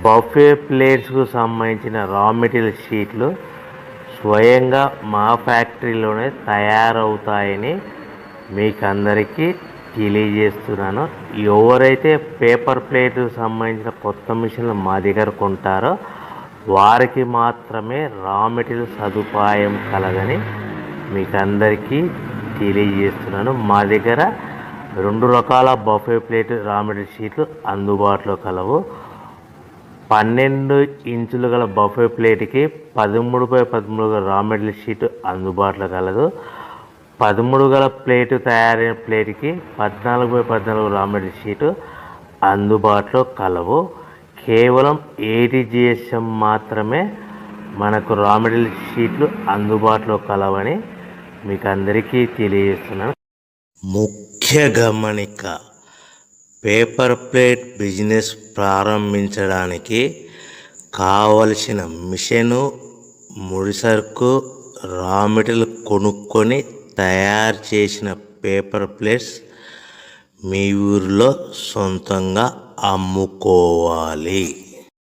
Buffet ప్లేట్స్కు సంబంధించిన raw material షీట్లు స్వయంగా మా ఫ్యాక్టరీలోనే తయారవుతాయని మీకు అందరికీ తెలియజేస్తున్నాను. ఎవరైతే పేపర్ ప్లేట్కు సంబంధించిన కొత్త మిషన్లు మా దగ్గర కొంటారో వారికి మాత్రమే రా మెటీరియల్ సదుపాయం కలదని మీకు అందరికీ తెలియజేస్తున్నాను. మా దగ్గర 2 రకాల బఫే ప్లేట్ రా మెటీరియల్ షీట్లు అందుబాటులో కలవు. 12 ఇంచులు గల బఫే ప్లేట్కి 13x13 గల రా మెటీరియల్ షీట్ అందుబాటులో కలదు. 13 గల ప్లేటు తయారైన ప్లేట్కి 14x14 రా మెటీరియల్ షీటు అందుబాటులో కలవు. కేవలం ATGSM మాత్రమే మనకు రా మెటీరియల్ షీట్లు అందుబాటులో కలవని మీకు అందరికీ తెలియజేస్తున్నాను. ముఖ్య గమనిక: పేపర్ ప్లేట్ బిజినెస్ ప్రారంభించడానికి కావలసిన మిషను, ముడిసరుకు, రా మెటీరియల్ కొనుక్కొని తయారు చేసిన పేపర్ ప్లేట్స్ మీ ఊరిలో సొంతంగా అమ్ముకోవాలి.